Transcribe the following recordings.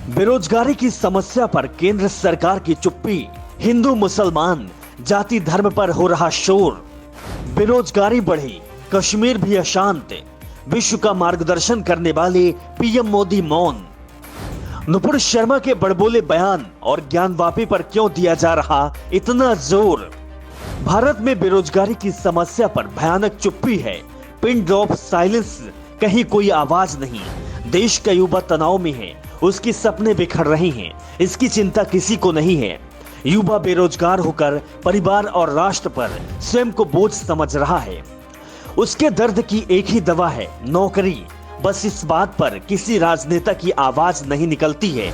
बेरोजगारी की समस्या पर केंद्र सरकार की चुप्पी, हिंदू मुसलमान जाति धर्म पर हो रहा शोर। बेरोजगारी बढ़ी, कश्मीर भी अशांत, विश्व का मार्गदर्शन करने वाले पीएम मोदी मौन। नुपुर शर्मा के बड़बोले बयान और ज्ञानवापी पर क्यों दिया जा रहा इतना जोर। भारत में बेरोजगारी की समस्या पर भयानक चुप्पी है, पिन ड्रॉप साइलेंस, कहीं कोई आवाज नहीं। देश का युवा तनाव में है, उसके सपने बिखर रहे हैं, इसकी चिंता किसी को नहीं है। युवा बेरोजगार होकर परिवार और राष्ट्र पर स्वयं को बोझ समझ रहा है। उसके दर्द की एक ही दवा है, नौकरी। बस इस बात पर किसी राजनेता की आवाज नहीं निकलती है।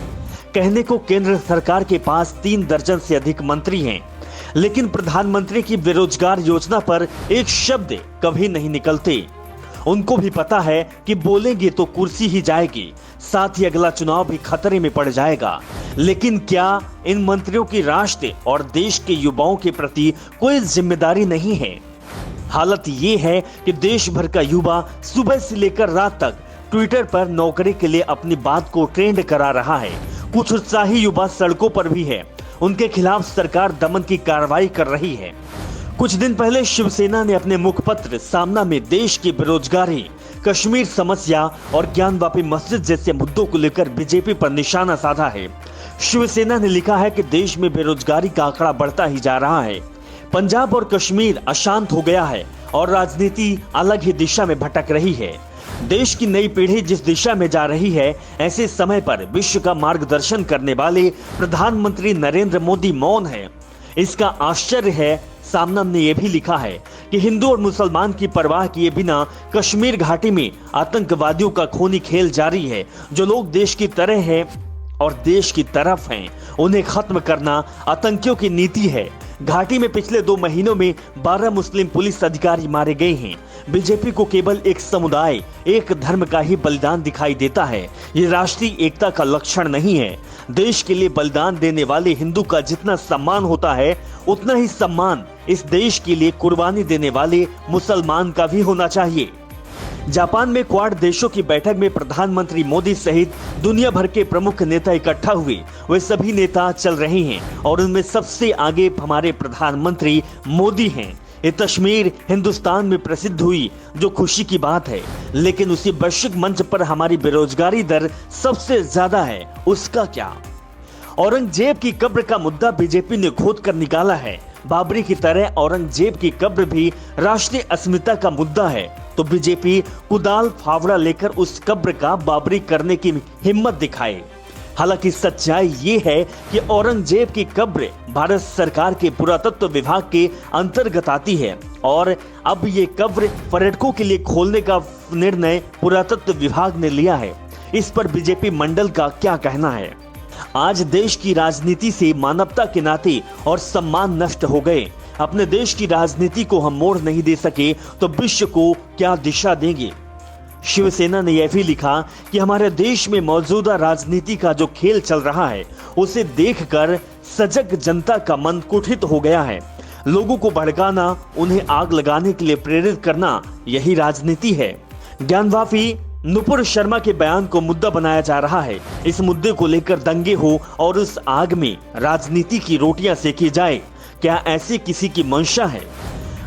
कहने को केंद्र सरकार के पास 3 दर्जन से अधिक मंत्री हैं, लेकिन प्रधानमंत्री की बेरोजगार योजना पर एक शब्द कभी नहीं निकलते। उनको भी पता है कि बोलेंगे तो कुर्सी ही जाएगी, साथ ही अगला चुनाव भी खतरे में पड़ जाएगा। लेकिन क्या इन मंत्रियों की राष्ट्र और देश के युवाओं के प्रति कोई जिम्मेदारी नहीं है? हालत ये है कि देश भर का युवा सुबह से लेकर रात तक ट्विटर पर नौकरी के लिए अपनी बात को ट्रेंड करा रहा है। कुछ उत्साही युवा सड़कों पर भी है, उनके खिलाफ सरकार दमन की कार्रवाई कर रही है। कुछ दिन पहले शिवसेना ने अपने मुखपत्र सामना में देश की बेरोजगारी, कश्मीर समस्या और ज्ञानवापी मस्जिद जैसे मुद्दों को लेकर बीजेपी पर निशाना साधा है। शिवसेना ने लिखा है कि देश में बेरोजगारी का आंकड़ा बढ़ता ही जा रहा है, पंजाब और कश्मीर अशांत हो गया है और राजनीति अलग ही दिशा में भटक रही है। देश की नई पीढ़ी जिस दिशा में जा रही है, ऐसे समय पर विश्व का मार्गदर्शन करने वाले प्रधानमंत्री नरेंद्र मोदी मौन है। इसका आश्चर्य है, सामना ने यह भी लिखा है कि हिंदू और मुसलमान की परवाह किए बिना कश्मीर घाटी में आतंकवादियों का खूनी खेल जारी है। जो लोग देश की तरह हैं और देश की तरफ हैं, उन्हें खत्म करना आतंकियों की नीति है। घाटी में पिछले 2 महीनों में 12 मुस्लिम पुलिस अधिकारी मारे गए हैं। बीजेपी को केवल एक समुदाय, एक धर्म का ही बलिदान दिखाई देता है। ये राष्ट्रीय एकता का लक्षण नहीं है। देश के लिए बलिदान देने वाले हिंदू का जितना सम्मान होता है, उतना ही सम्मान इस देश के लिए कुर्बानी देने वाले मुसलमान का भी होना चाहिए। जापान में क्वाड देशों की बैठक में प्रधानमंत्री मोदी सहित दुनिया भर के प्रमुख नेता इकट्ठा हुए। वे सभी नेता चल रहे हैं और उनमें सबसे आगे हमारे प्रधानमंत्री मोदी हैं। ये तस्वीर हिंदुस्तान में प्रसिद्ध हुई, जो खुशी की बात है। लेकिन उसी वैश्विक मंच पर हमारी बेरोजगारी दर सबसे ज्यादा है, उसका क्या? औरंगजेब की कब्र का मुद्दा बीजेपी ने खोद कर निकाला है। बाबरी की तरह औरंगजेब की कब्र भी राष्ट्रीय अस्मिता का मुद्दा है, तो बीजेपी कुदाल फावड़ा लेकर उस कब्र का बाबरी करने की हिम्मत दिखाए। हालांकि सच्चाई ये है कि औरंगजेब की कब्र भारत सरकार के पुरातत्व विभाग के अंतर्गत आती है और अब ये कब्र पर्यटकों के लिए खोलने का निर्णय पुरातत्व विभाग ने लिया है। इस पर बीजेपी मंडल का क्या कहना है? आज देश की राजनीति से मानवता के नाते और सम्मान नष्ट हो गए। अपने देश की राजनीति को हम मोड़ नहीं दे सके तो विश्व को क्या दिशा देंगे? शिवसेना ने यह भी लिखा कि हमारे देश में मौजूदा राजनीति का जो खेल चल रहा है, उसे देखकर सजग जनता का मन कुंठित हो गया है। लोगों को भड़काना, उन्हें आग लगाने के लिए प्रेरित करना, यही राजनीति है। ज्ञानवापी नुपुर शर्मा के बयान को मुद्दा बनाया जा रहा है। इस मुद्दे को लेकर दंगे हो और उस आग में राजनीति की रोटियां सेकी जाए, क्या ऐसी किसी की मंशा है?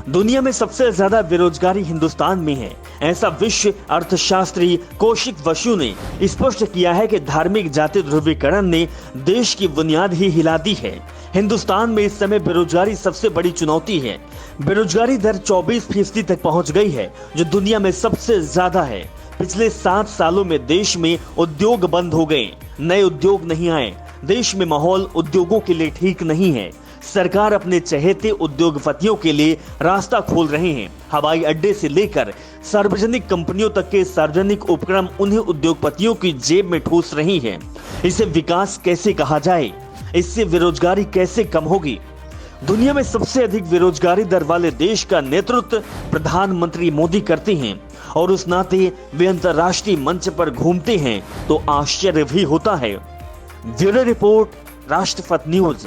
दुनिया में सबसे ज्यादा बेरोजगारी हिंदुस्तान में है, ऐसा विश्व अर्थशास्त्री कौशिक बसु ने स्पष्ट किया है कि धार्मिक जाति ध्रुवीकरण ने देश की बुनियाद ही हिला दी है। हिंदुस्तान में इस समय बेरोजगारी सबसे बड़ी चुनौती है। बेरोजगारी दर 24% तक पहुंच गई है, जो दुनिया में सबसे ज्यादा है। पिछले 7 सालों में देश में उद्योग बंद हो गए, नए उद्योग नहीं आए। देश में माहौल उद्योगों के लिए ठीक नहीं है। सरकार अपने चहेते उद्योगपतियों के लिए रास्ता खोल रहे हैं। हवाई अड्डे से लेकर सार्वजनिक कंपनियों तक के सार्वजनिक उपक्रम उन्हीं उद्योगपतियों की जेब में ठूस रही है। इसे विकास कैसे कहा जाए? इससे बेरोजगारी कैसे कम होगी? दुनिया में सबसे अधिक बेरोजगारी दर वाले देश का नेतृत्व प्रधानमंत्री मोदी करते हैं और उस नाते वे अंतर्राष्ट्रीय मंच पर घूमते हैं तो आश्चर्य भी होता है। ब्यूरो रिपोर्ट, राष्ट्रपति न्यूज।